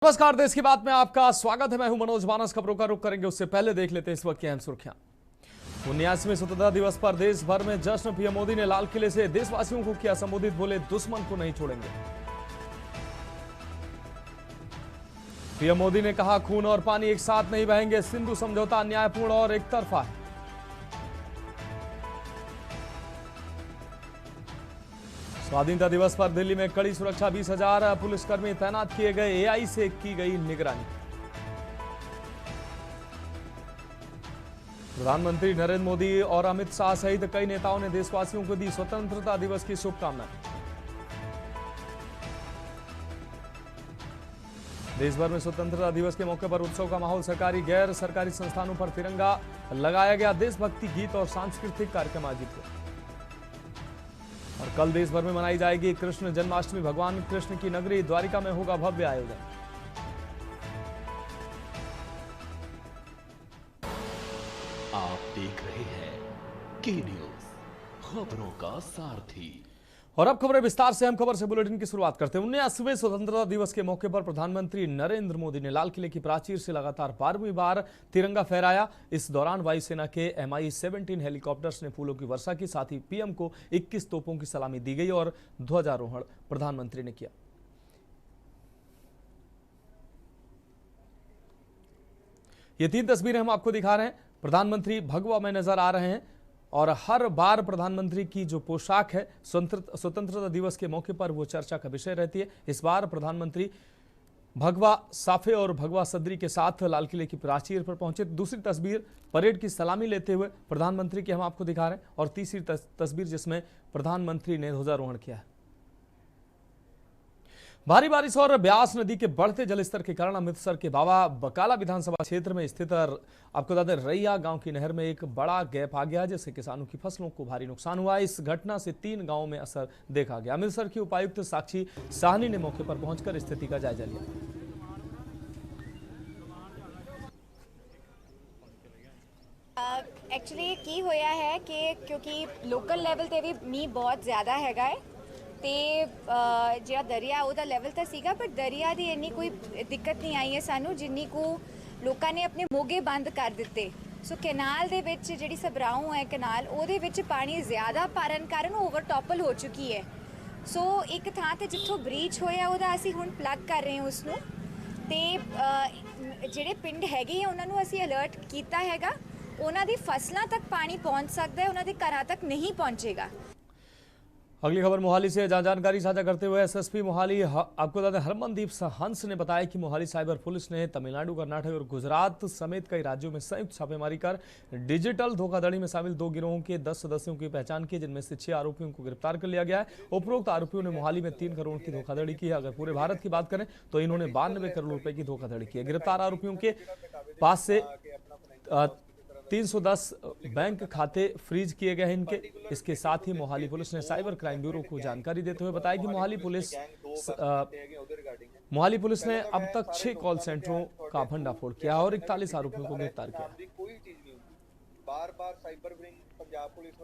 नमस्कार, देश की बात में आपका स्वागत है। मैं हूं मनोज मानस। खबरों का रुख करेंगे उससे पहले देख लेते हैं इस वक्त की अहम सुर्खियां। 79वें स्वतंत्रता दिवस पर देश भर में जश्न। पीएम मोदी ने लाल किले से देशवासियों को किया संबोधित, बोले दुश्मन को नहीं छोड़ेंगे। पीएम मोदी ने कहा खून और पानी एक साथ नहीं बहेंगे, सिंधु समझौता अन्यायपूर्ण और एकतरफा है। स्वाधीनता दिवस पर दिल्ली में कड़ी सुरक्षा, 20,000 पुलिसकर्मी तैनात किए गए, एआई से की गई निगरानी। प्रधानमंत्री नरेंद्र मोदी और अमित शाह सहित कई नेताओं ने देशवासियों को दी स्वतंत्रता दिवस की शुभकामनाएं। देश भर में स्वतंत्रता दिवस के मौके पर उत्सव का माहौल। सरकारी गैर सरकारी संस्थानों पर तिरंगा लगाया गया, देशभक्ति गीत और सांस्कृतिक कार्यक्रम आयोजित हुए। और कल देश भर में मनाई जाएगी कृष्ण जन्माष्टमी। भगवान कृष्ण की नगरी द्वारिका में होगा भव्य आयोजन। आप देख रहे हैं के न्यूज, खबरों का सारथी। और अब खबरें विस्तार से। हम खबर से बुलेटिन की शुरुआत करते हैं। 79वें स्वतंत्रता दिवस के मौके पर प्रधानमंत्री नरेंद्र मोदी ने लाल किले की प्राचीर से लगातार 12वीं बार तिरंगा फहराया। इस दौरान वायुसेना के MI-17 हेलीकॉप्टर्स ने फूलों की वर्षा की, साथ ही पीएम को 21 तोपों की सलामी दी गई और ध्वजारोहण प्रधानमंत्री ने किया। ये 3 तस्वीरें हम आपको दिखा रहे हैं। प्रधानमंत्री भगवा में नजर आ रहे हैं और हर बार प्रधानमंत्री की जो पोशाक है स्वतंत्रता दिवस के मौके पर वो चर्चा का विषय रहती है। इस बार प्रधानमंत्री भगवा साफे और भगवा सदरी के साथ लाल किले की प्राचीर पर पहुंचे। दूसरी तस्वीर परेड की सलामी लेते हुए प्रधानमंत्री की हम आपको दिखा रहे हैं और तीसरी तस्वीर जिसमें प्रधानमंत्री ने ध्वजारोहण किया है। भारी बारिश और ब्यास नदी के बढ़ते जलस्तर के कारण अमृतसर के बाबा बकाला विधानसभा क्षेत्र में स्थित आपको बता दें रैया गांव की नहर में एक बड़ा गैप आ गया, जिससे किसानों की फसलों को भारी नुकसान हुआ। इस घटना से 3 गांवों में असर देखा गया। अमृतसर की उपायुक्त साक्षी साहनी ने मौके पर पहुंचकर स्थिति का जायजा लिया। एक्चुअली की होया है कि क्योंकि लोकल लेवल ते भी मीह बहुत ज़्यादा हैगा है ਤੇ ਜਿਹੜਾ ਦਰਿਆ ਉਹਦਾ ਲੈਵਲ ਤਾਂ ਸੀਗਾ, ਪਰ ਦਰਿਆ ਦੀ ਇੰਨੀ ਕੋਈ ਦਿੱਕਤ ਨਹੀਂ ਆਈ ਹੈ ਸਾਨੂੰ, ਜਿੰਨੀ ਕੁ ਲੋਕਾਂ ਨੇ ਆਪਣੇ ਮੋਗੇ ਬੰਦ ਕਰ ਦਿੱਤੇ। ਸੋ ਕੈਨਾਲ ਦੇ ਵਿੱਚ ਜਿਹੜੀ ਸਬਰਾਉਂ ਹੈ ਕੈਨਾਲ, ਉਹਦੇ ਵਿੱਚ ਪਾਣੀ ਜ਼ਿਆਦਾ ਭਰਨ ਕਾਰਨ ਓਵਰਟੋਪਲ ਹੋ ਚੁੱਕੀ ਹੈ। ਸੋ ਇੱਕ ਥਾਂ ਤੇ ਜਿੱਥੋਂ ਬ੍ਰੀਚ ਹੋਇਆ ਉਹਦਾ ਅਸੀਂ ਹੁਣ ਪਲੱਗ ਕਰ ਰਹੇ ਹਾਂ ਉਸ ਨੂੰ, ਤੇ ਜਿਹੜੇ ਪਿੰਡ ਹੈਗੇ ਆ ਉਹਨਾਂ ਨੂੰ ਅਸੀਂ ਅਲਰਟ ਕੀਤਾ ਹੈਗਾ। ਉਹਨਾਂ ਦੀ ਫਸਲਾਂ ਤੱਕ ਪਾਣੀ ਪਹੁੰਚ ਸਕਦਾ ਹੈ, ਉਹਨਾਂ ਦੇ ਘਰਾਂ ਤੱਕ नहीं पहुंचेगा। अगली खबर मोहाली से जानकारी साझा करते हुए एसएसपी मोहाली आपको बता दें हरमनदीप हंस ने बताया कि मोहाली साइबर पुलिस ने तमिलनाडु, कर्नाटक और गुजरात समेत कई राज्यों में संयुक्त छापेमारी कर डिजिटल धोखाधड़ी में शामिल 2 गिरोहों के 10 सदस्यों की पहचान की, जिनमें से 6 आरोपियों को गिरफ्तार कर लिया गया है। उपरोक्त आरोपियों ने मोहाली में 3 करोड़ की धोखाधड़ी की है। अगर पूरे भारत की बात करें तो इन्होंने 92 करोड़ रुपए की धोखाधड़ी की है। गिरफ्तार आरोपियों के पास से 310 बैंक खाते फ्रीज किए गए हैं इनके। इसके साथ ही मोहाली पुलिस ने साइबर क्राइम ब्यूरो को जानकारी देते हुए बताया कि मोहाली पुलिस ने अब तक 6 कॉल सेंटरों का भंडाफोड़ किया और 41 आरोपियों को गिरफ्तार किया। बार बार cyber wing Punjab police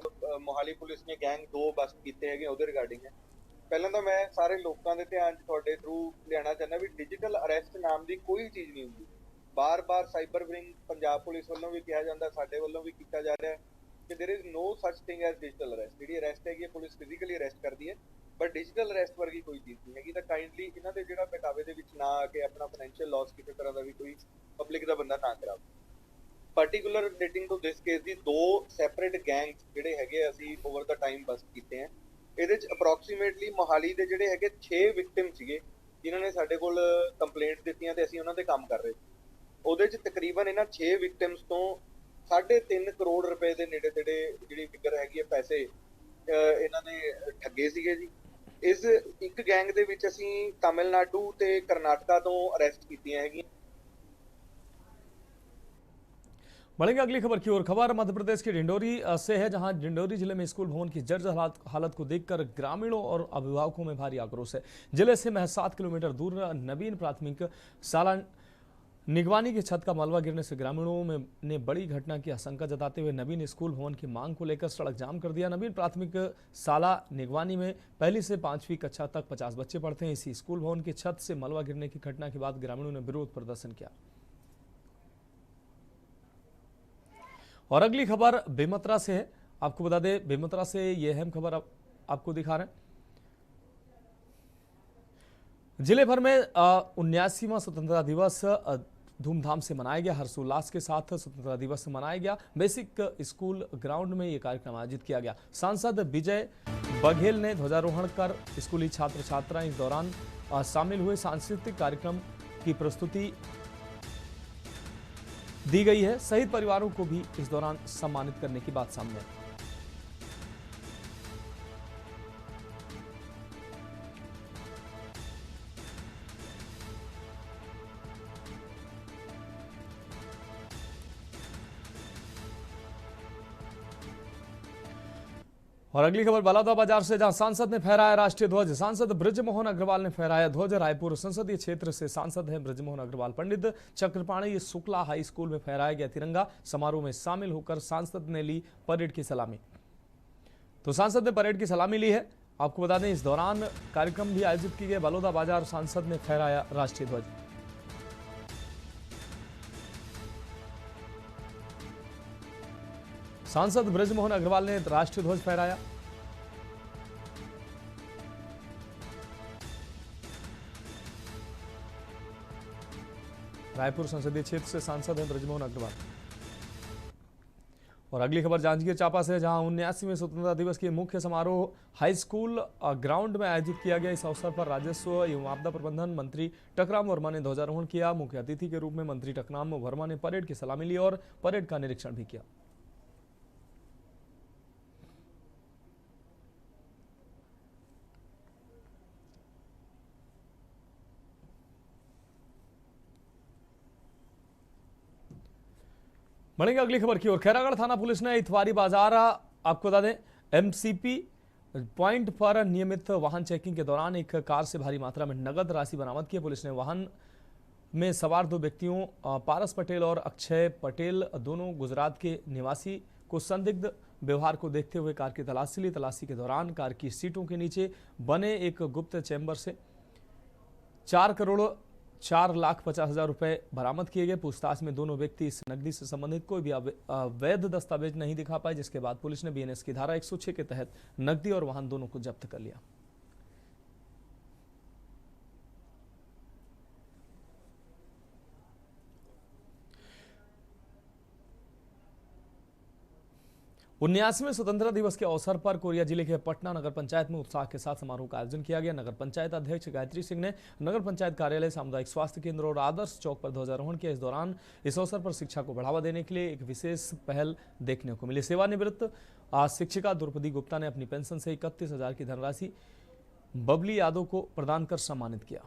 Mohali police ने गैंग 2 बस्ट कीते हैं ਉਹਦੇ ਰਿਗਾਰਡਿੰਗ ਹੈ। ਪਹਿਲਾਂ ਤਾਂ ਮੈਂ ਸਾਰੇ ਲੋਕਾਂ ਦੇ ਧਿਆਨ 'ਚ ਤੁਹਾਡੇ ਥਰੂ ਲਿਆਣਾ ਚਾਹੁੰਦਾ ਵੀ ਡਿਜੀਟਲ ਅਰੈਸਟ ਨਾਮ ਦੀ ਕੋਈ ਚੀਜ਼ ਨਹੀਂ ਹੁੰਦੀ। बार बार साइबर विंग पंजाब पुलिस वालों भी कहा जाता, साडे वालों भी किया जा रहा है कि there is no such thing as digital arrest. जी अरेस्ट है पुलिस फिजिकली अरेस्ट करती है, बट डिजिटल अरेस्ट वर्गी कोई चीज़ नहीं हैगी। तो काइंडली इन्हां दे जिहड़ा बहकावे दे विच ना आके अपना फाइनैशियल लॉस किसी तरह का भी कोई पब्लिक का बंदा ना करा। Particular relating to this case दी 2 सैपरेट गैंग्स जिहड़े हैगे असीं ओवर द टाइम बस्ट कीते हैं। ਇਹਦੇ 'ਚ ਅਪਰੋਕਸੀਮੇਟਲੀ ਮੋਹਾਲੀ ਦੇ ਜਿਹੜੇ ਹੈਗੇ 6 ਵਿਕਟਿਮ ਸੀਗੇ ਜਿਨ੍ਹਾਂ ਨੇ ਸਾਡੇ ਕੋਲ ਕੰਪਲੇਂਟ ਦਿੱਤੀਆਂ ਤੇ ਅਸੀਂ ਉਹਨਾਂ ਤੇ ਕੰਮ ਕਰ ਰਹੇ ਸੀ। ਉਹਦੇ 'ਚ ਤਕਰੀਬਨ ਇਹਨਾਂ 6 ਵਿਕਟਿਮਸ ਤੋਂ 3.5 ਕਰੋੜ ਰੁਪਏ ਦੇ ਨੇੜੇ ਤੇੜੇ ਜਿਹੜੀ ਫਿਗਰ ਹੈਗੀ ਹੈ ਪੈਸੇ ਇਹਨਾਂ ਨੇ ਠੱਗੇ ਸੀਗੇ ਜੀ। ਇਸ ਇੱਕ ਗੈਂਗ ਦੇ ਵਿੱਚ ਅਸੀਂ ਤਮਿਲਨਾਡੂ ਤੇ ਕਰਨਾਟਕਾ ਤੋਂ ਅਰੈਸਟ ਕੀਤੀਆਂ ਹੈਗੀਆਂ। बढ़ेंगे अगली खबर की ओर। खबर मध्य प्रदेश के डिंडोरी से है, जहां डिंडोरी जिले में स्कूल भवन की जर्जर हालत को देखकर ग्रामीणों और अभिभावकों में भारी आक्रोश है। जिले से महज 7 किलोमीटर दूर नवीन प्राथमिक शाला निगवानी की छत का मलबा गिरने से ग्रामीणों में ने बड़ी घटना की आशंका जताते हुए नवीन स्कूल भवन की मांग को लेकर सड़क जाम कर दिया। नवीन प्राथमिक शाला निगवानी में पहली से 5वीं कक्षा तक 50 बच्चे पढ़ते हैं। इसी स्कूल भवन की छत से मलबा गिरने की घटना के बाद ग्रामीणों ने विरोध प्रदर्शन किया। और अगली खबर बेमेतरा से है। आपको बता दें, बेमेतरा से यह अहम खबर आपको दिखा रहे हैं। जिले भर में 79वां स्वतंत्रता दिवस धूमधाम से मनाया गया। हर्षोल्लास के साथ स्वतंत्रता दिवस मनाया गया। बेसिक स्कूल ग्राउंड में यह कार्यक्रम आयोजित किया गया। सांसद विजय बघेल ने ध्वजारोहण कर स्कूली छात्र छात्राएं इस दौरान शामिल हुए। सांस्कृतिक कार्यक्रम की प्रस्तुति दी गई है। शहीद परिवारों को भी इस दौरान सम्मानित करने की बात सामने आई। और अगली खबर बलौदाबाजार से, जहां सांसद ने फहराया राष्ट्रीय ध्वज। सांसद बृजमोहन अग्रवाल ने फहराया ध्वज। रायपुर संसदीय क्षेत्र से सांसद हैं बृजमोहन अग्रवाल। पंडित चक्रपाणी शुक्ला हाई स्कूल में फहराया गया तिरंगा। समारोह में शामिल होकर सांसद ने ली परेड की सलामी। तो सांसद ने परेड की सलामी ली है। आपको बता दें, इस दौरान कार्यक्रम भी आयोजित किए गए। बलौदाबाजार सांसद ने फहराया राष्ट्रीय ध्वज। सांसद बृजमोहन अग्रवाल ने राष्ट्रीय ध्वज फहराया। रायपुर संसदीय क्षेत्र से सांसद हैं बृजमोहन अग्रवाल। और अगली खबर जांजगीर चांपा से, जहां 79वें स्वतंत्रता दिवस के मुख्य समारोह हाई स्कूल ग्राउंड में आयोजित किया गया। इस अवसर पर राजस्व एवं आपदा प्रबंधन मंत्री टकराम वर्मा ने ध्वजारोहण किया। मुख्य अतिथि के रूप में मंत्री टकराम वर्मा ने परेड की सलामी ली और परेड का निरीक्षण भी किया। बढ़ेंगे अगली खबर की ओर। खैरागढ़ थाना पुलिस ने इतवारी बाजार, आपको बता दें, एमसीपी पॉइंट पर नियमित वाहन चेकिंग के दौरान एक कार से भारी मात्रा में नगद राशि बरामद की। पुलिस ने वाहन में सवार 2 व्यक्तियों पारस पटेल और अक्षय पटेल, दोनों गुजरात के निवासी, को संदिग्ध व्यवहार को देखते हुए कार की तलाशी ली। तलाशी के दौरान कार की सीटों के नीचे बने एक गुप्त चैम्बर से 4,04,50,000 रुपए बरामद किए गए। पूछताछ में दोनों व्यक्ति इस नकदी से संबंधित कोई भी अवैध दस्तावेज नहीं दिखा पाए, जिसके बाद पुलिस ने बीएनएस की धारा 106 के तहत नकदी और वाहन दोनों को जब्त कर लिया। उन्यासवें स्वतंत्रता दिवस के अवसर पर कोरिया जिले के पटना नगर पंचायत में उत्साह के साथ समारोह का आयोजन किया गया। नगर पंचायत अध्यक्ष गायत्री सिंह ने नगर पंचायत कार्यालय, सामुदायिक स्वास्थ्य केंद्र और आदर्श चौक पर ध्वजारोहण किया। इस दौरान इस अवसर पर शिक्षा को बढ़ावा देने के लिए एक विशेष पहल देखने को मिली। सेवानिवृत्त शिक्षिका द्रौपदी गुप्ता ने अपनी पेंशन से 31,000 की धनराशि बबली यादव को प्रदान कर सम्मानित किया।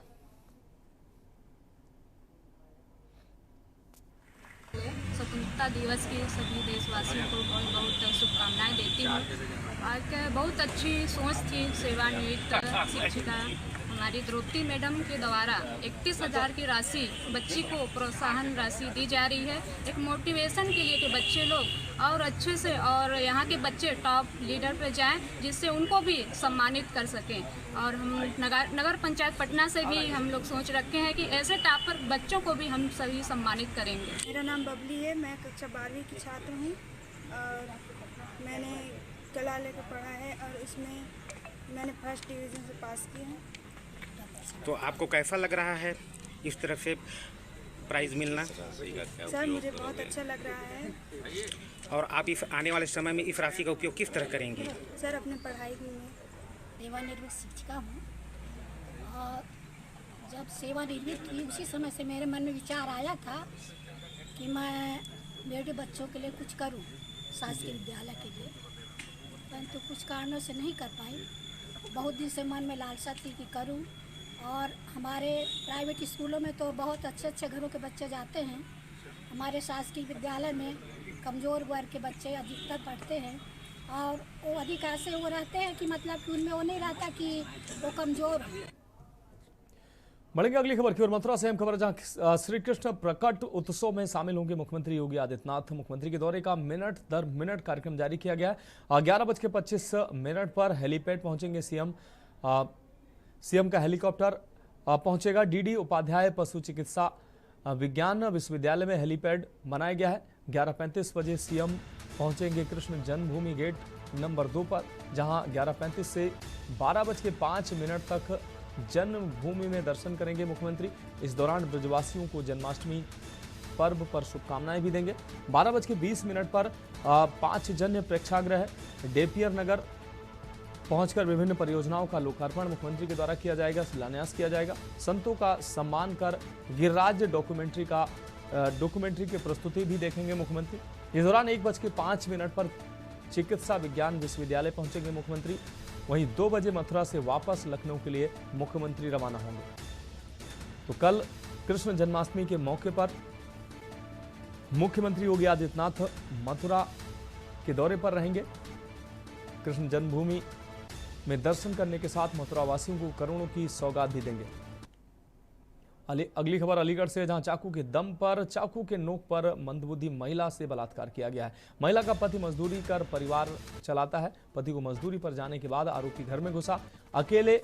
स्वतंत्रता दिवस की सभी देशवासियों को बहुत बहुत शुभकामनाएं देती हूँ। आज बहुत अच्छी सोच थी। सेवानिवृत्त शिक्षिका हमारी द्रौपदी मैडम के द्वारा 31,000 की राशि बच्ची को प्रोत्साहन राशि दी जा रही है, एक मोटिवेशन के लिए कि बच्चे लोग और अच्छे से और यहाँ के बच्चे टॉप लीडर पे जाएं, जिससे उनको भी सम्मानित कर सकें। और हम नगर पंचायत पटना से भी हम लोग सोच रखे हैं कि ऐसे टॉपर बच्चों को भी हम सभी सम्मानित करेंगे। मेरा नाम बबली है, मैं कक्षा 12वीं की छात्र हूँ और मैंने कला लेकर पढ़ा है और इसमें मैंने फर्स्ट डिवीज़न से पास किया है। तो आपको कैसा लग रहा है इस तरफ से प्राइज़ मिलना? सर मुझे बहुत अच्छा लग रहा है। और आप इस आने वाले समय में इस राशि का उपयोग किस तरह करेंगी? सर अपने पढ़ाई में। सेवानिवृत्त शिक्षिका हूँ और जब सेवानिवृत्त हुई उसी समय से मेरे मन में विचार आया था कि मैं बेटे बच्चों के लिए कुछ करूँ, शासकीय विद्यालय के लिए, परंतु कुछ कारणों से नहीं कर पाई। बहुत दिन से मन में लालसा थी कि करूँ। और हमारे प्राइवेट स्कूलों में तो बहुत अच्छे अच्छे घरों के बच्चे जाते हैं, हमारे शासकीय विद्यालय में कमज़ोर वर्ग के बच्चे अधिकतर पढ़ते हैं और वो अधिक ऐसे वो रहते हैं कि मतलब कि उनमें वो नहीं रहता कि वो कमज़ोर हो। बढ़ेंगे अगली खबर की ओर। मथुरा से अहम खबर जहां श्री कृष्ण प्रकट उत्सव में शामिल होंगे मुख्यमंत्री योगी आदित्यनाथ। मुख्यमंत्री के दौरे का मिनट दर मिनट कार्यक्रम जारी किया गया है। 11:25 पर हेलीपैड पहुंचेंगे सीएम। सीएम का हेलीकॉप्टर पहुंचेगा। डीडी उपाध्याय पशु चिकित्सा विज्ञान विश्वविद्यालय में हेलीपैड बनाया गया है। 11:35 बजे सीएम पहुंचेंगे कृष्ण जन्मभूमि गेट नंबर 2 पर, जहां 11:35 से 12:05 तक जन्मभूमि में दर्शन करेंगे मुख्यमंत्री। इस दौरान ब्रजवासियों को जन्माष्टमी पर्व पर शुभकामनाएं भी देंगे। 12:20 पर 5 जन्य प्रेक्षागृह डेपियर नगर पहुंचकर विभिन्न परियोजनाओं का लोकार्पण मुख्यमंत्री के द्वारा किया जाएगा, शिलान्यास किया जाएगा। संतों का सम्मान कर गिरिराज डॉक्यूमेंट्री की प्रस्तुति भी देखेंगे मुख्यमंत्री। इस दौरान 1:05 पर चिकित्सा विज्ञान विश्वविद्यालय पहुंचेंगे मुख्यमंत्री। वहीं 2 बजे मथुरा से वापस लखनऊ के लिए मुख्यमंत्री रवाना होंगे। तो कल कृष्ण जन्माष्टमी के मौके पर मुख्यमंत्री योगी आदित्यनाथ मथुरा के दौरे पर रहेंगे। कृष्ण जन्मभूमि में दर्शन करने के साथ मथुरा वासियों को करोड़ों की सौगात भी देंगे। अगली खबर अलीगढ़ से, जहां चाकू के नोक पर मंदबुद्धि महिला से बलात्कार किया गया है। महिला का पति मजदूरी कर परिवार चलाता है। पति को मजदूरी पर जाने के बाद आरोपी घर में घुसा। अकेले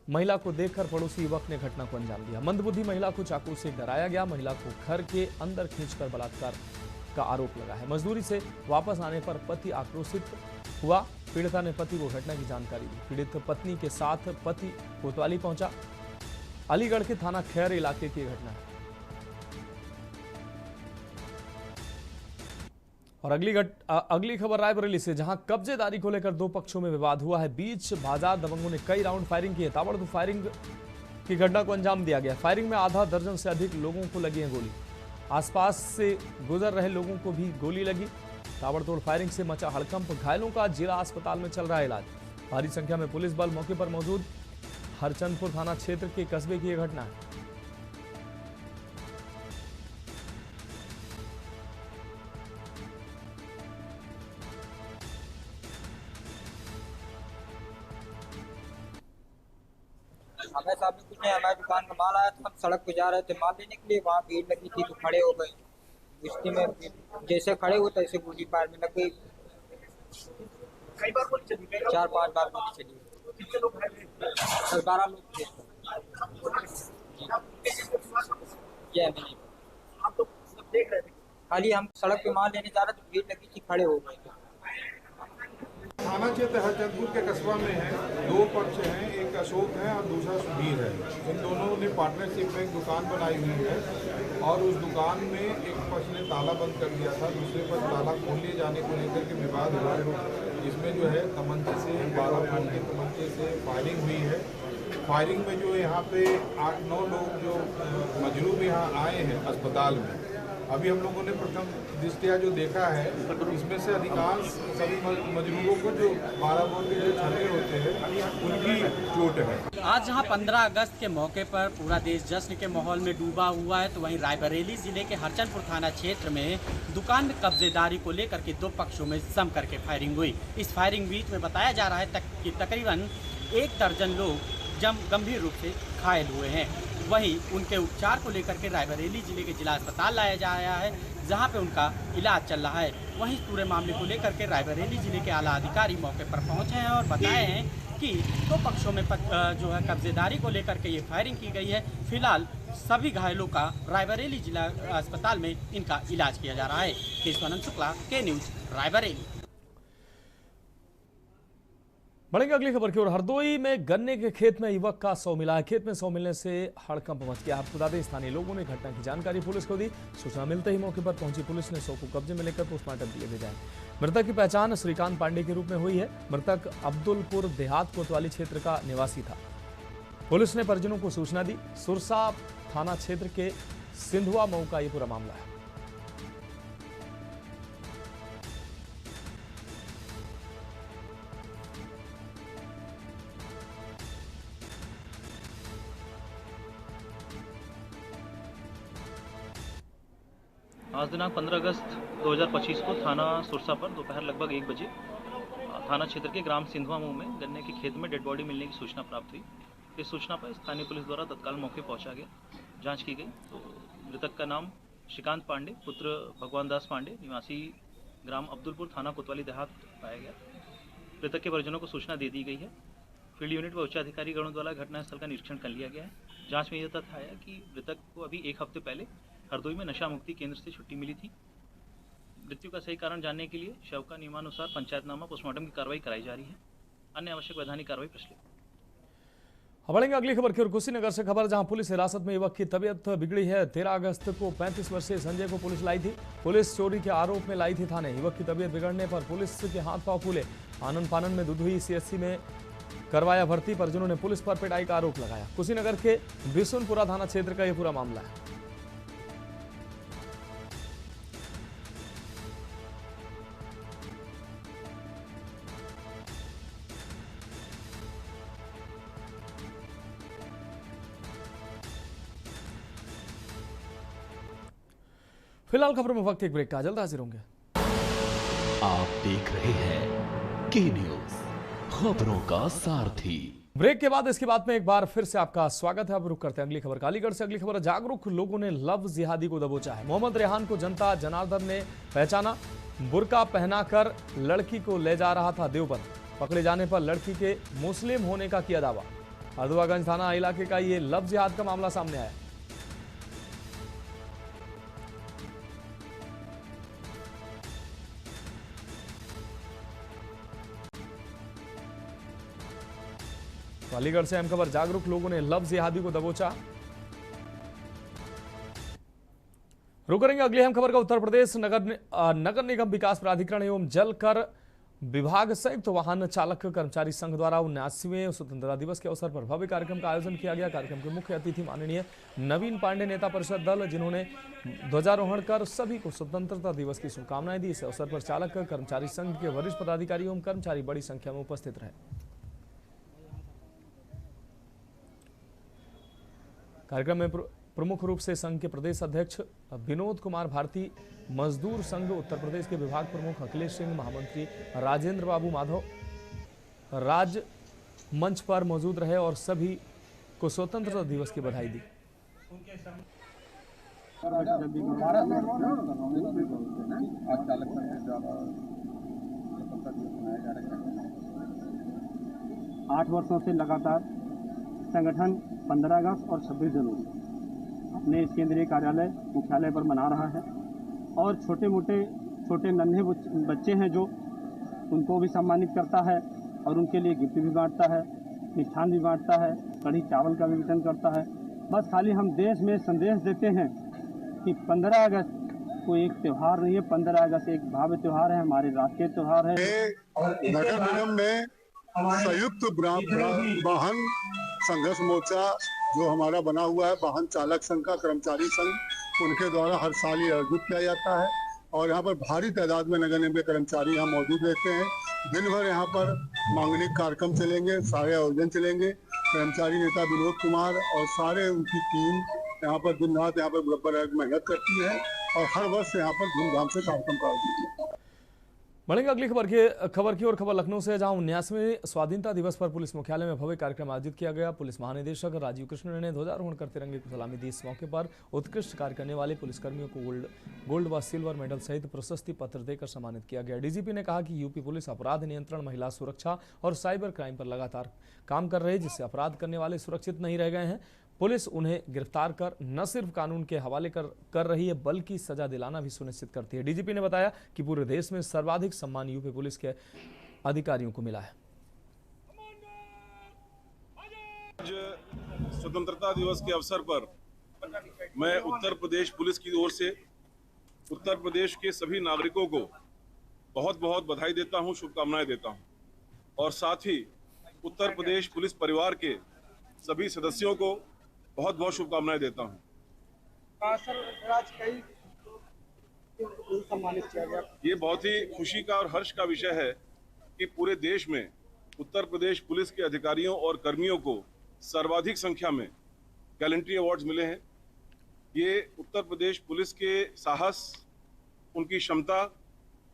महिला को देखकर पड़ोसी युवक ने घटना को अंजाम दिया। मंदबुद्धि महिला को चाकू से डराया गया। महिला को घर के अंदर खींचकर बलात्कार का आरोप लगा है। मजदूरी से वापस आने पर पति आक्रोशित हुआ। पीड़िता ने पति को घटना की जानकारी दी। पीड़ित पत्नी के साथ पति कोतवाली पहुंचा। अलीगढ़ के थाना खैर इलाके की घटना है। और अगली खबर रायबरेली से, जहां कब्जेदारी को लेकर 2 पक्षों में विवाद हुआ है। बीच बाजार दबंगों ने कई राउंड फायरिंग की है। ताबड़तोड़ फायरिंग की घटना को अंजाम दिया गया। फायरिंग में आधा दर्जन से अधिक लोगों को लगी है गोली। आसपास से गुजर रहे लोगों को भी गोली लगी। ताबड़तोड़ फायरिंग से मचा हड़कंप। घायलों का जिला अस्पताल में चल रहा है इलाज। भारी संख्या में पुलिस बल मौके पर मौजूद। हरचंदपुर थाना क्षेत्र के कस्बे की यह घटना है। हमें साहब कुछ नहीं, हमारी दुकान का माल आया था, हम सड़क पे जा रहे थे माल लेने के लिए, वहाँ भीड़ लगी थी तो खड़े हो गए। गुस्ती में जैसे खड़े हुए तैसे गोली फायर में लग गई। कई बार गोली चली? 4-5 बार गोली चली। कितने लोग हैं? 12 लोग थे। आप तो सब देख रहे थे? खाली हम सड़क पे माल लेने जा रहे थे, भीड़ लगी थी, खड़े हो गए थे। थाना क्षेत्र हरचंदपुर के कस्बा में है। 2 पक्ष हैं, एक अशोक है और दूसरा सुधीर है। इन दोनों ने पार्टनरशिप में एक दुकान बनाई हुई है और उस दुकान में एक पक्ष ने ताला बंद कर दिया था, दूसरे पक्ष ताला खोल लिए जाने को लेकर के विवाद हुआ। इसमें जो है तमंचे से 12 बोर के तमंचे से फायरिंग हुई है। फायरिंग में जो यहाँ पे 8-9 लोग जो मजरूब यहाँ आए हैं अस्पताल में, अभी हम लोगों ने प्रथम दृष्टया जो देखा है, इसमें से अधिकांश सभी मजरूरों को जो 12 बोर के जो छर्रे होते हैं उनकी चोट है। आज जहां 15 अगस्त के मौके पर पूरा देश जश्न के माहौल में डूबा हुआ है, तो वहीं रायबरेली जिले के हरचंदपुर थाना क्षेत्र में दुकान में कब्जेदारी को लेकर के 2 पक्षों में जम करके फायरिंग हुई। इस फायरिंग बीच में बताया जा रहा है कि तकरीबन 1 दर्जन लोग गंभीर रूप से घायल हुए हैं। वहीं उनके उपचार को लेकर के रायबरेली जिले के जिला अस्पताल लाया जा रहा है, जहां पे उनका इलाज चल रहा है। वहीं पूरे मामले को लेकर के रायबरेली जिले के आला अधिकारी मौके पर पहुंचे हैं और बताए हैं कि 2 पक्षों में जो है कब्जेदारी को लेकर के ये फायरिंग की गई है। फिलहाल सभी घायलों का रायबरेली जिला अस्पताल में इनका इलाज किया जा रहा है। केशवानंद शुक्ला, के न्यूज, रायबरेली। बढ़ेंगे अगली खबर की ओर। हरदोई में गन्ने के खेत में युवक का शव मिला है। खेत में शव मिलने से हड़कंप मच गया। आपको बता दें, स्थानीय लोगों ने घटना की जानकारी पुलिस को दी। सूचना मिलते ही मौके पर पहुंची पुलिस ने शव को कब्जे में लेकर पोस्टमार्टम के लिए भेजा है। मृतक की पहचान श्रीकांत पांडे के रूप में हुई है। मृतक अब्दुलपुर देहात कोतवाली क्षेत्र का निवासी था। पुलिस ने परिजनों को सूचना दी। सुरसा थाना क्षेत्र के सिंधुआ मऊ का ये पूरा मामला है। आज दिनांक 15 अगस्त 2025 को थाना सुरसा पर दोपहर लगभग 1 बजे थाना क्षेत्र के ग्राम सिंधुआ मुंह में गन्ने के खेत में डेड बॉडी मिलने की सूचना प्राप्त हुई। इस सूचना पर स्थानीय पुलिस द्वारा तत्काल मौके पहुंचा गया, जांच की गई तो मृतक का नाम श्रीकांत पांडे पुत्र भगवान दास पांडे निवासी ग्राम अब्दुलपुर थाना कोतवाली देहात पाया गया। मृतक के परिजनों को सूचना दे दी गई है। फील्ड यूनिट व उच्चाधिकारी गणों द्वारा घटनास्थल का निरीक्षण कर लिया गया है। जांच में यह तथ्य आया कि मृतक को अभी एक हफ्ते पहले हरदोई में नशा मुक्ति केंद्र से छुट्टी मिली थी। मृत्यु का सही कारण जानने के लिए शव का नियमानुसार पंचायतनामा पोस्टमार्टम की कार्रवाई कराई जा रही है। अन्य आवश्यक वैधानिक कार्रवाई प्रचलित। अब बढ़ेंगे अगली खबर की ओर। कुशीनगर से खबर, जहां पुलिस हिरासत में युवक की तबीयत बिगड़ी है। 13 अगस्त को 35 वर्षीय संजय को पुलिस लाई थी। पुलिस चोरी के आरोप में लाई थी थाने। युवक की तबीयत बिगड़ने पर पुलिस के हाथ पांव फूले। आनन फानन में दुधुई सीएचसी में करवाया भर्ती, परिजनों ने पुलिस पर पिटाई का आरोप लगाया। कुशीनगर के बिशुनपुरा थाना क्षेत्र का यह पूरा मामला है। फिलहाल खबरों में वक्त एक ब्रेक का, जल्द हाजिर होंगे। आप देख रहे हैं के न्यूज, खबरों का सारथी। ब्रेक के बाद इसके बाद में एक बार फिर से आपका स्वागत है। अब रुक करते हैं अगली खबर का। अलीगढ़ से अगली खबर, जागरूक लोगों ने लव जिहादी को दबोचा है। मोहम्मद रेहान को जनता जनार्दन ने पहचाना। बुर्का पहनाकर लड़की को ले जा रहा था देवबंद। पकड़े जाने पर लड़की के मुस्लिम होने का किया दावा। हरदुआगंज थाना इलाके का ये लव जिहाद का मामला सामने आया। तो अलीगढ़ से अहम खबर, जागरूक लोगों ने लव जिहादी को दबोचा। रुक करेंगे अगली अहम खबर का। उत्तर प्रदेश नगर निगम विकास प्राधिकरण एवं जल कर विभाग संयुक्त वाहन चालक कर्मचारी संघ द्वारा 79वें स्वतंत्रता दिवस के अवसर पर भव्य कार्यक्रम का आयोजन किया गया। कार्यक्रम के मुख्य अतिथि माननीय नवीन पांडे, नेता परिषद दल, जिन्होंने ध्वजारोहण कर सभी को स्वतंत्रता दिवस की शुभकामनाएं दी। इस अवसर पर चालक कर्मचारी संघ के वरिष्ठ पदाधिकारी एवं कर्मचारी बड़ी संख्या में उपस्थित रहे। कार्यक्रम में प्रमुख रूप से संघ के प्रदेश अध्यक्ष विनोद कुमार भारती, मजदूर संघ उत्तर प्रदेश के विभाग प्रमुख अखिलेश सिंह, महामंत्री राजेंद्र बाबू माधव राज मंच पर मौजूद रहे और सभी को स्वतंत्रता दिवस की बधाई दी। 8 वर्षों से लगातार संगठन 15 अगस्त और 26 जनवरी अपने केंद्रीय कार्यालय मुख्यालय पर मना रहा है और छोटे नन्हे बच्चे हैं जो उनको भी सम्मानित करता है और उनके लिए गिफ्ट भी बांटता है, मिष्ठान भी बांटता है, कढ़ी चावल का भी वितरण करता है। बस खाली हम देश में संदेश देते हैं कि 15 अगस्त कोई एक त्यौहार नहीं है, 15 अगस्त एक भव्य त्यौहार है, हमारे राष्ट्रीय त्यौहार है। नगर निगम में संयुक्त वाहन संघर्ष मोर्चा जो हमारा बना हुआ है, वाहन चालक संघ का कर्मचारी संघ, उनके द्वारा हर साल ये आयोजित किया जाता है और यहाँ पर भारी तादाद में नगर निगम के कर्मचारी यहाँ मौजूद रहते हैं। दिन भर यहाँ पर मांगलिक कार्यक्रम चलेंगे, सारे आयोजन चलेंगे। कर्मचारी नेता विनोद कुमार और सारे उनकी टीम यहाँ पर दिन रात यहाँ पर बराबर मेहनत करती है और हर वर्ष यहाँ पर धूमधाम से कार्यक्रम का आयोजन। बढ़ेंगे अगली खबर की ओर। खबर लखनऊ से, जहां 79वें स्वाधीनता दिवस पर पुलिस मुख्यालय में भव्य कार्यक्रम आयोजित किया गया। पुलिस महानिदेशक राजीव कृष्ण ने ध्वजारोहण कर तिरंगे को सलामी दी। इस मौके पर उत्कृष्ट कार्य करने वाले पुलिसकर्मियों को गोल्ड व सिल्वर मेडल सहित प्रशस्ति पत्र देकर सम्मानित किया गया। डीजीपी ने कहा कि यूपी पुलिस अपराध नियंत्रण, महिला सुरक्षा और साइबर क्राइम पर लगातार काम कर रही है, जिससे अपराध करने वाले सुरक्षित नहीं रह गए हैं। पुलिस उन्हें गिरफ्तार कर न सिर्फ कानून के हवाले कर रही है, बल्कि सजा दिलाना भी सुनिश्चित करती है। डीजीपी ने बताया कि पूरे देश में सर्वाधिक सम्मान यूपी पुलिस के अधिकारियों को मिला है। आज स्वतंत्रता दिवस के अवसर पर मैं उत्तर प्रदेश पुलिस की ओर से उत्तर प्रदेश के सभी नागरिकों को बहुत बहुत बधाई देता हूं, शुभकामनाएं देता हूं और साथ ही उत्तर प्रदेश पुलिस परिवार के सभी सदस्यों को बहुत बहुत शुभकामनाएं देता हूं। सम्मानित किया गया। ये बहुत ही खुशी का और हर्ष का विषय है कि पूरे देश में उत्तर प्रदेश पुलिस के अधिकारियों और कर्मियों को सर्वाधिक संख्या में गैलेंट्री अवार्ड्स मिले हैं। ये उत्तर प्रदेश पुलिस के साहस, उनकी क्षमता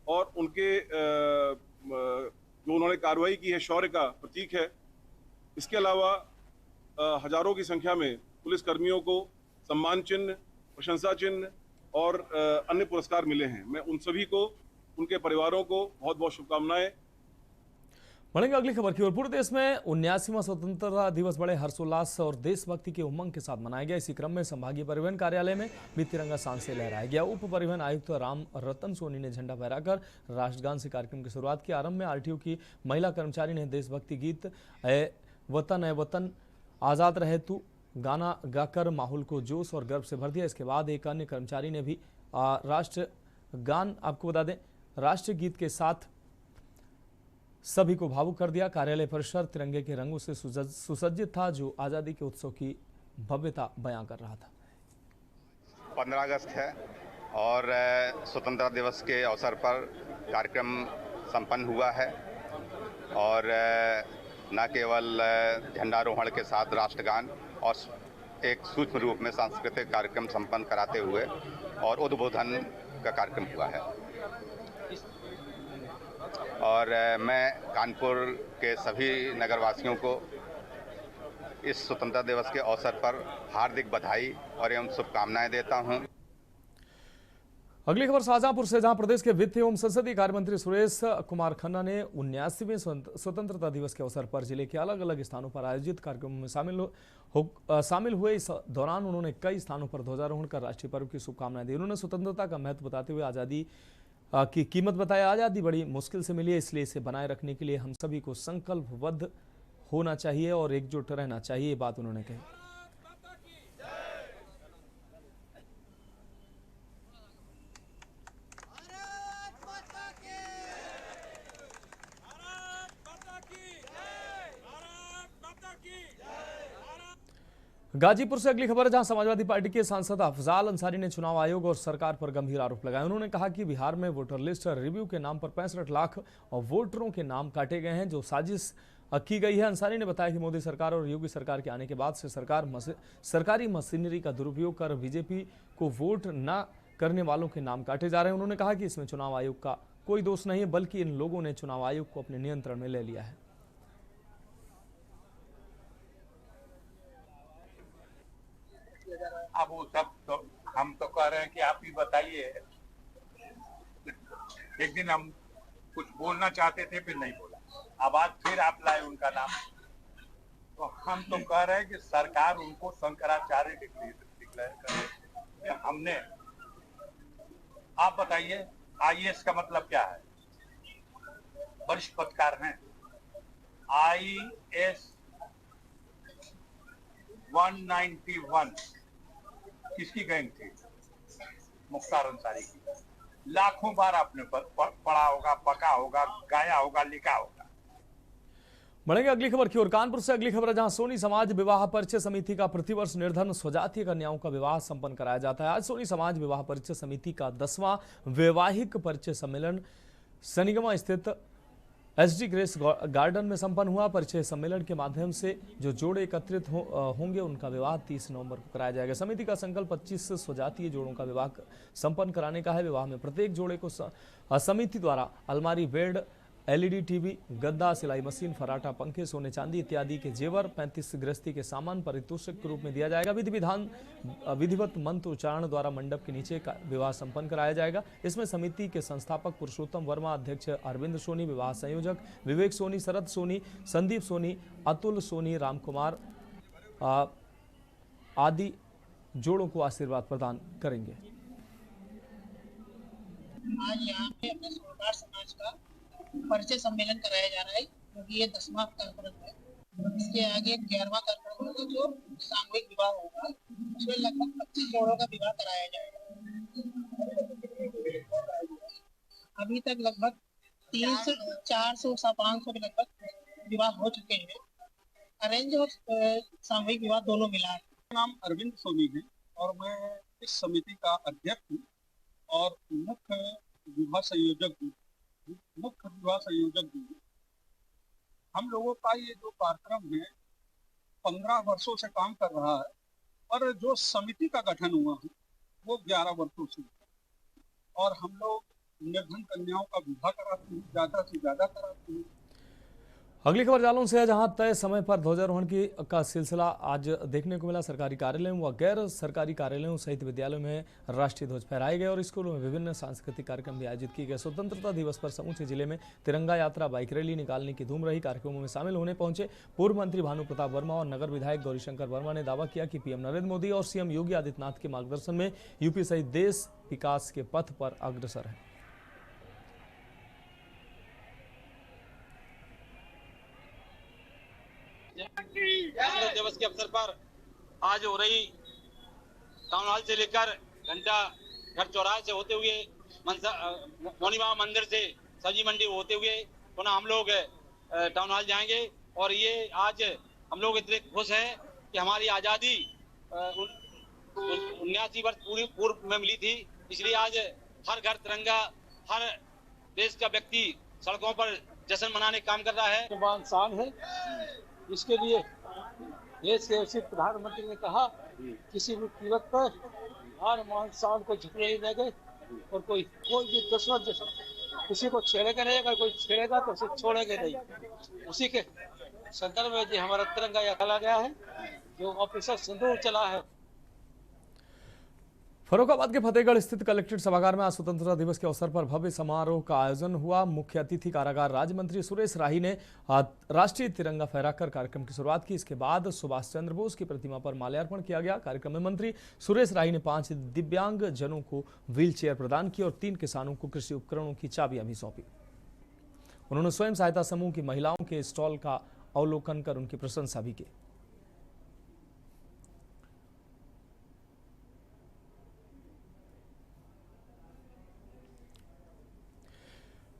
और उनके जो उन्होंने कार्रवाई की है, शौर्य का प्रतीक है। इसके अलावा हजारों की संख्या में पुलिस कर्मियों को सम्मान चिन्ह, प्रशंसा चिन्ह और अन्य पुरस्कार मिले हैं। मैं उन सभी को, उनके परिवारों को बहुत बहुत शुभकामनाएं। बढ़ेंगे अगली खबर की ओर। पूरे देश में 79वां स्वतंत्रता दिवस बड़े हर्षोल्लास और देशभक्ति के उमंग के साथ मनाया गया। इसी क्रम में संभागीय परिवहन कार्यालय में भी तिरंगा शान से लहराया गया। उप परिवहन आयुक्त राम रतन सोनी ने झंडा फहराकर राष्ट्रगान से कार्यक्रम की शुरुआत की। आरंभ में आरटीओ की महिला कर्मचारी ने देशभक्ति गीत ए वतन आजाद रहे तू गाना गाकर माहौल को जोश और गर्व से भर दिया। इसके बाद एक अन्य कर्मचारी ने भी राष्ट्रगान, आपको बता दें, राष्ट्रगीत के साथ सभी को भावुक कर दिया। कार्यालय परिसर तिरंगे के रंगों से सुसज्जित था, जो आज़ादी के उत्सव की भव्यता बयां कर रहा था। 15 अगस्त है और स्वतंत्रता दिवस के अवसर पर कार्यक्रम संपन्न हुआ है और न केवल झंडारोहण के साथ राष्ट्रगान और एक सूक्ष्म रूप में सांस्कृतिक कार्यक्रम संपन्न कराते हुए और उद्बोधन का कार्यक्रम हुआ है। और मैं कानपुर के सभी नगरवासियों को इस स्वतंत्रता दिवस के अवसर पर हार्दिक बधाई और एवं शुभकामनाएं देता हूं। अगली खबर शाहजहांपुर से, जहां प्रदेश के वित्त एवं संसदीय कार्य मंत्री सुरेश कुमार खन्ना ने 79वें स्वतंत्रता दिवस के अवसर पर जिले के अलग अलग स्थानों पर आयोजित कार्यक्रमों में शामिल हुए। इस दौरान उन्होंने कई स्थानों पर ध्वजारोहण कर राष्ट्रीय पर्व की शुभकामनाएं दी। उन्होंने स्वतंत्रता का महत्व बताते हुए आज़ादी की कीमत बताया। आज़ादी बड़ी मुश्किल से मिली है, इसलिए इसे बनाए रखने के लिए हम सभी को संकल्पबद्ध होना चाहिए और एकजुट रहना चाहिए, ये बात उन्होंने कही। गाजीपुर से अगली खबर है, जहां समाजवादी पार्टी के सांसद अफजाल अंसारी ने चुनाव आयोग और सरकार पर गंभीर आरोप लगाए। उन्होंने कहा कि बिहार में वोटर लिस्ट रिव्यू के नाम पर 65 लाख वोटरों के नाम काटे गए हैं, जो साजिश की गई है। अंसारी ने बताया कि मोदी सरकार और योगी सरकार के आने के बाद से सरकारी मशीनरी का दुरुपयोग कर बीजेपी को वोट न करने वालों के नाम काटे जा रहे हैं। उन्होंने कहा कि इसमें चुनाव आयोग का कोई दोष नहीं है, बल्कि इन लोगों ने चुनाव आयोग को अपने नियंत्रण में ले लिया है। अब वो सब तो हम तो कह रहे हैं कि आप ही बताइए। एक दिन हम कुछ बोलना चाहते थे, फिर नहीं बोला, अब आज फिर आप लाए उनका नाम। तो हम तो कह रहे हैं कि सरकार उनको शंकराचार्य डिक्लेयर करे। हमने, आप बताइए आईएएस का मतलब क्या है? वरिष्ठ पत्रकार हैं। आईएएस 191 किसकी गैंग थी? मुख्तार अंसारी की। लाखों बार आपने पढ़ा होगा, पका होगा, गाया होगा, लिखा होगा। बढ़ेंगे अगली खबर की ओर। कानपुर से अगली खबर है, जहां सोनी समाज विवाह परिचय समिति का प्रतिवर्ष निर्धन स्वजातीय कन्याओं का विवाह संपन्न कराया जाता है। आज सोनी समाज विवाह परिचय समिति का 10वां वैवाहिक परिचय सम्मेलन सनिगमा स्थित एसडी ग्रेस गार्डन में संपन्न हुआ। परिचय सम्मेलन के माध्यम से जो जोड़े एकत्रित होंगे, उनका विवाह 30 नवंबर को कराया जाएगा। समिति का संकल्प 25 स्वजातीय जोड़ों का विवाह संपन्न कराने का है। विवाह में प्रत्येक जोड़े को समिति द्वारा अलमारी, बेड, एलईडी टीवी, गद्दा, सिलाई मशीन, फराटा, पंखे, सोने चांदी इत्यादि के जेवर, 35 गृहस्थी के सामान पारितोषिक के रूप में दिया जाएगा। विधिवत मंत्र उच्चारण द्वारा मंडप के नीचे का विवाह संपन्न कराया जाएगा। इसमें समिति के संस्थापक पुरुषोत्तम वर्मा, अध्यक्ष अरविंद सोनी, विवाह संयोजक विवेक सोनी, शरद सोनी, संदीप सोनी, अतुल सोनी, राम कुमार आदि जोड़ों को आशीर्वाद प्रदान करेंगे। आज यहाँ पे अपने सोमवार समाज का परिचय सम्मेलन कराया जा रहा है, क्योंकि ये 10वां कार्यक्रम है। इसके आगे 11वां कार्यक्रम होगा, जो सामूहिक विवाह होगा। उसमें लगभग 25 जोड़ों का विवाह कराया जाएगा। अभी तक लगभग 300, 400, 500 के लगभग विवाह हो चुके हैं। अरेंज और सामूहिक विवाह दोनों मिला है। नाम अरविंद सोनी है और मैं इस समिति का अध्यक्ष हूँ और मुख्य विवाह संयोजक हूँ। हम लोगों का ये जो कार्यक्रम है 15 वर्षों से काम कर रहा है, और जो समिति का गठन हुआ है वो 11 वर्षों से, और हम लोग निर्धन कन्याओं का विवाह कराते हैं, ज्यादा से ज्यादा कराते हैं। अगली खबर जालौन से है, जहां तय समय पर ध्वजारोहण का सिलसिला आज देखने को मिला। सरकारी कार्यालयों व गैर सरकारी कार्यालयों सहित विद्यालयों में राष्ट्रीय ध्वज फहराए गए और स्कूलों में विभिन्न सांस्कृतिक कार्यक्रम भी आयोजित किए गए। स्वतंत्रता दिवस पर समूचे जिले में तिरंगा यात्रा, बाइक रैली निकालने की धूम रही। कार्यक्रमों में शामिल होने पहुंचे पूर्व मंत्री भानु प्रताप वर्मा और नगर विधायक गौरीशंकर वर्मा ने दावा किया कि पीएम नरेंद्र मोदी और सीएम योगी आदित्यनाथ के मार्गदर्शन में यूपी सहित देश विकास के पथ पर अग्रसर है। गणतंत्र दिवस के अवसर पर आज हो रही टाउन हॉल से लेकर घंटा घर चौराहे से होते हुए मोनीमा मंदिर से सब्जी मंडी होते हुए पुनः हम लोग टाउन हॉल जाएंगे। और ये आज हम लोग इतने खुश हैं कि हमारी आज़ादी 79 वर्ष पूर्व में मिली थी, इसलिए आज हर घर तिरंगा, हर देश का व्यक्ति सड़कों पर जश्न मनाने का काम कर रहा है। शान है, इसके लिए देश के उचित प्रधानमंत्री ने कहा किसी भी कीमत पर हर मान शान को झुकने नहीं देंगे और कोई भी दुश्मन किसी को छेड़ेगा नहीं, अगर कोई छेड़ेगा तो उसे छोड़ेंगे नहीं। उसी के संदर्भ में हमारा तिरंगा यह चला गया है, जो ऑपरेशन सिंदूर चला है। फर्रुखाबाद के फतेहगढ़ स्थित कलेक्ट्रेट सभागार में आज स्वतंत्रता दिवस के अवसर पर भव्य समारोह का आयोजन हुआ। मुख्य अतिथि कारागार राज्य मंत्री सुरेश राही ने राष्ट्रीय तिरंगा फहराकर कार्यक्रम की शुरुआत की। इसके बाद सुभाष चंद्र बोस की प्रतिमा पर माल्यार्पण किया गया। कार्यक्रम में मंत्री सुरेश राही ने 5 दिव्यांग जनों को व्हील चेयर प्रदान की और 3 किसानों को कृषि उपकरणों की चाबियां भी सौंपी। उन्होंने स्वयं सहायता समूह की महिलाओं के स्टॉल का अवलोकन कर उनकी प्रशंसा भी की।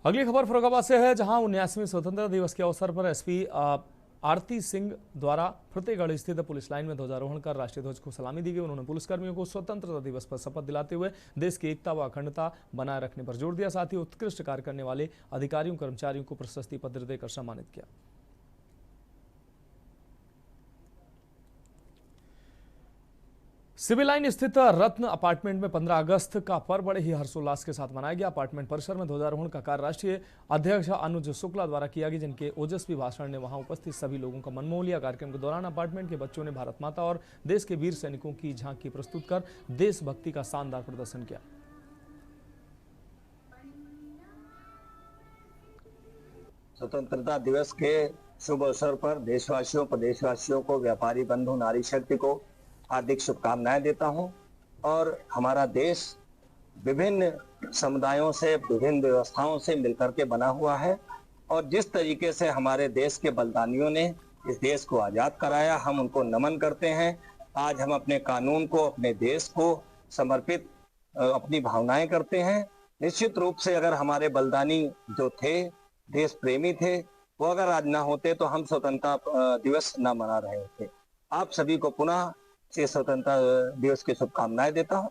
अगली खबर फर्रुखाबाद से है, जहां 79वें स्वतंत्रता दिवस के अवसर पर एसपी आरती सिंह द्वारा फतेहगढ़ स्थित पुलिस लाइन में ध्वजारोहण कर राष्ट्रीय ध्वज को सलामी दी गई। उन्होंने पुलिसकर्मियों को स्वतंत्रता दिवस पर शपथ दिलाते हुए देश की एकता व अखंडता बनाए रखने पर जोर दिया। साथ ही उत्कृष्ट कार्य करने वाले अधिकारियों कर्मचारियों को प्रशस्ति पत्र देकर सम्मानित किया। सिविल लाइन स्थित रत्न अपार्टमेंट में 15 अगस्त का पर्व बड़े ही हर्षोल्लास के साथ मनाया गया। अपार्टमेंट परिसर में ध्वजारोहण का कार्य राष्ट्रीय अध्यक्ष अनुज शुक्ला द्वारा किया गया, जिनके ओजस्वी भाषण ने वहां उपस्थित सभी लोगों का मन मोह लिया। कार्यक्रम के दौरान अपार्टमेंट के बच्चों ने भारत माता और देश के वीर सैनिकों की झांकी प्रस्तुत कर देशभक्ति का शानदार प्रदर्शन किया। स्वतंत्रता दिवस के शुभ अवसर पर देशवासियों, प्रदेशवासियों को, व्यापारी बंधु, नारी शक्ति को हार्दिक शुभकामनाएं देता हूं। और हमारा देश विभिन्न समुदायों से, विभिन्न व्यवस्थाओं से मिलकर के बना हुआ है और जिस तरीके से हमारे देश के बलिदानियों ने इस देश को आजाद कराया, हम उनको नमन करते हैं। आज हम अपने कानून को, अपने देश को समर्पित अपनी भावनाएं करते हैं। निश्चित रूप से अगर हमारे बलिदानी जो थे, देश प्रेमी थे, वो अगर आज ना होते तो हम स्वतंत्रता दिवस ना मना रहे होते। आप सभी को पुनः से स्वतंत्रता दिवस की शुभकामनाएं देता हूं।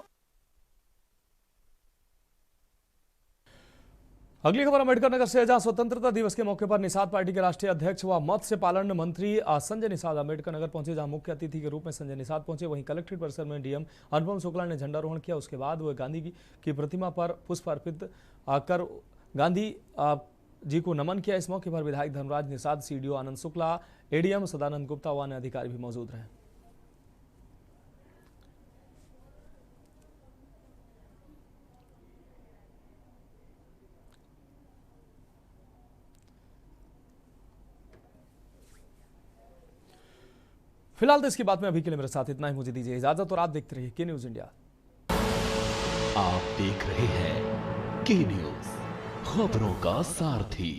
अगली खबर अम्बेडकर नगर से है, जहां स्वतंत्रता दिवस के मौके पर निषाद पार्टी के राष्ट्रीय अध्यक्ष व मत्स्य पालन मंत्री संजय निषाद अम्बेडकर नगर पहुंचे, जहां मुख्य अतिथि के रूप में संजय निषाद पहुंचे। वहीं कलेक्ट्रेट परिसर में डीएम अनुपम शुक्ला ने झंडारोहण किया। उसके बाद वह गांधी की प्रतिमा पर पुष्प अर्पित कर गांधी जी को नमन किया। इस मौके पर विधायक धर्मराज निषाद, सीडीओ आनंद शुक्ला, एडीएम सदानंद गुप्ता व अन्य अधिकारी भी मौजूद रहे। फिलहाल तो इसकी बात में अभी के लिए मेरे साथ इतना ही। मुझे दीजिए इजाजत और आप देखते रहिए के न्यूज इंडिया। आप देख रहे हैं के न्यूज, खबरों का सारथी।